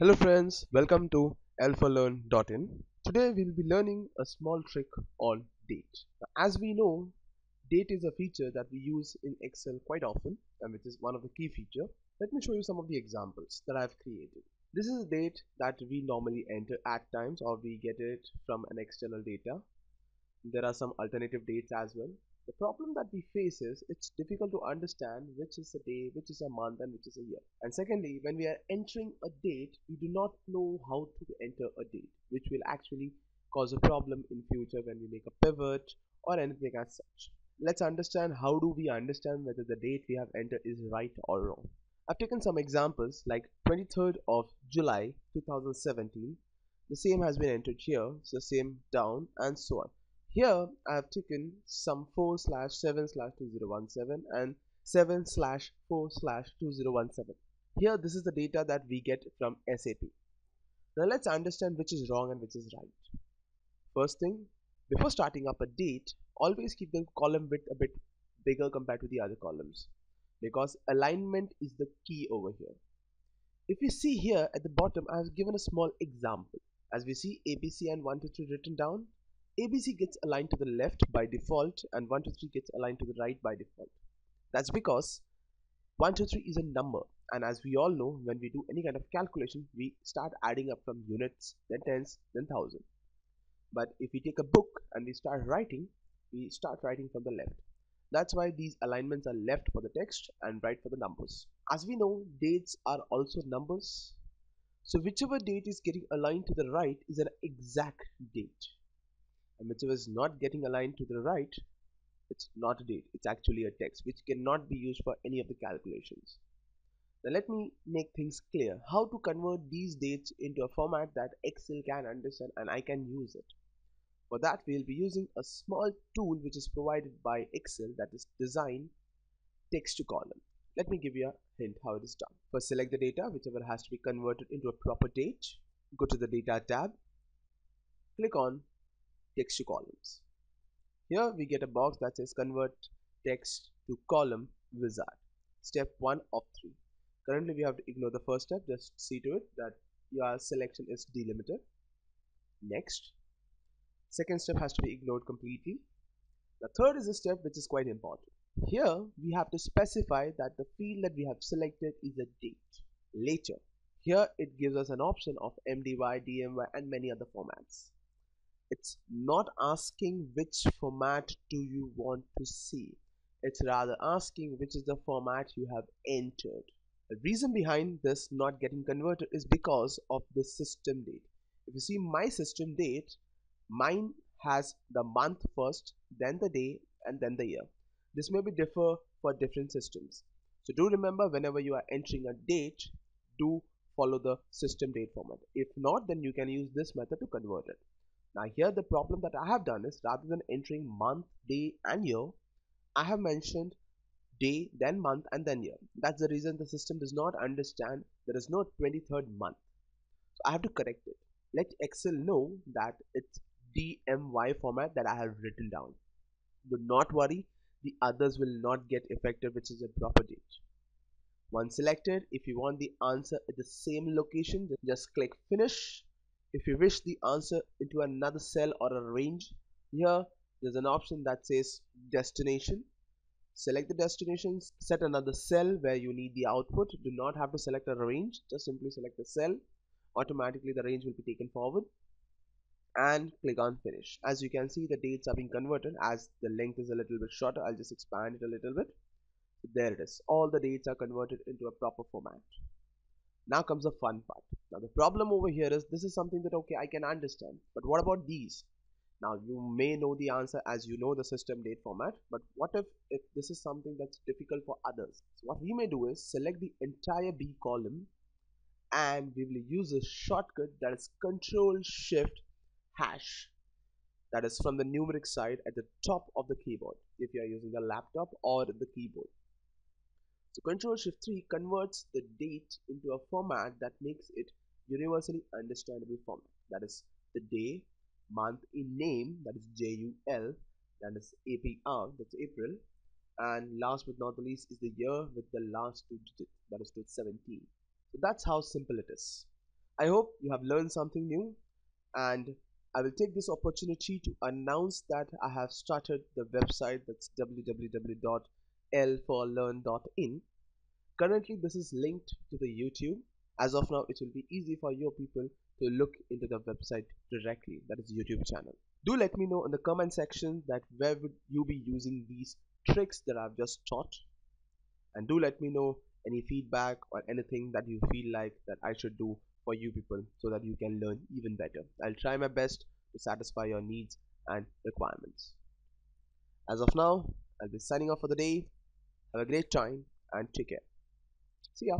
Hello friends, welcome to alphalearn.in. Today we'll be learning a small trick on date. As we know, date is a feature that we use in Excel quite often and which is one of the key feature. Let me show you some of the examples that I've created. This is a date that we normally enter at times or we get it from an external data. There are some alternative dates as well. The problem that we face is it's difficult to understand which is a day, which is a month, and which is a year. And secondly, when we are entering a date, we do not know how to enter a date, which will actually cause a problem in future when we make a pivot or anything as such. Let's understand how do we understand whether the date we have entered is right or wrong. I've taken some examples like 23rd of July 2017. The same has been entered here, so same down and so on. Here I have taken some 4/7/2017 and 7/4/2017. Here this is the data that we get from SAP. Now let's understand which is wrong and which is right. First thing, before starting up a date, always keep the column width a bit bigger compared to the other columns because alignment is the key over here. If you see here at the bottom, I have given a small example. As we see ABC and 1 2 3 written down, ABC gets aligned to the left by default and 1 2 3 gets aligned to the right by default. That's because 1 2 3 is a number, and as we all know, when we do any kind of calculation, we start adding up from units, then tens, then thousand. But if we take a book and we start writing from the left. That's why these alignments are left for the text and right for the numbers. As we know, dates are also numbers. So whichever date is getting aligned to the right is an exact date. And whichever is not getting aligned to the right, it's not a date. It's actually a text which cannot be used for any of the calculations. Now let me make things clear how to convert these dates into a format that Excel can understand and I can use it. For that, we'll be using a small tool which is provided by Excel that is design text to column. Let me give you a hint how it is done. First, select the data, whichever has to be converted into a proper date. Go to the data tab, click on text to columns. Here we get a box that says convert text to column wizard. Step 1 of 3. Currently we have to ignore the first step, just see to it that your selection is delimited. Next. Second step has to be ignored completely. The third is a step which is quite important. Here we have to specify that the field that we have selected is a date. Later. Here it gives us an option of MDY, DMY and many other formats. It's not asking which format do you want to see. It's rather asking which is the format you have entered. The reason behind this not getting converted is because of the system date. If you see my system date, mine has the month first, then the day, and then the year. This may be differ for different systems. So do remember whenever you are entering a date, do follow the system date format. If not, then you can use this method to convert it. Now here the problem that I have done is rather than entering month, day and year, I have mentioned day, then month and then year. That's the reason the system does not understand there is no 23rd month. So I have to correct it. Let Excel know that it's DMY format that I have written down. Do not worry, the others will not get affected, which is a proper date. Once selected, if you want the answer at the same location, just click finish. If you wish the answer into another cell or a range, here there's an option that says destination. Select the destinations, set another cell where you need the output. Do not have to select a range, just simply select the cell. Automatically the range will be taken forward and click on finish. As you can see, the dates are being converted. As the length is a little bit shorter, I'll just expand it a little bit. So there it is. All the dates are converted into a proper format. Now comes the fun part. Now the problem over here is this is something that okay I can understand, but what about these? Now you may know the answer as you know the system date format, but what if this is something that's difficult for others? So what we may do is select the entire B column and we will use a shortcut that is Control Shift hash, that is from the numeric side at the top of the keyboard if you are using the laptop or the keyboard. So Control Shift 3 converts the date into a format that makes it universally understandable format. That is the day, month in name, that is JUL, that is APR, that's April, and last but not the least is the year with the last two digits, that is to 17. So that's how simple it is. I hope you have learned something new, and I will take this opportunity to announce that I have started the website, that's www.l4learn.in. Currently, this is linked to the YouTube. As of now, it will be easy for your people to look into the website directly, that is YouTube channel. Do let me know in the comment section that where would you be using these tricks that I've just taught, and do let me know any feedback or anything that you feel like that I should do for you people so that you can learn even better. I'll try my best to satisfy your needs and requirements. As of now, I'll be signing off for the day. Have a great time and take care. See ya.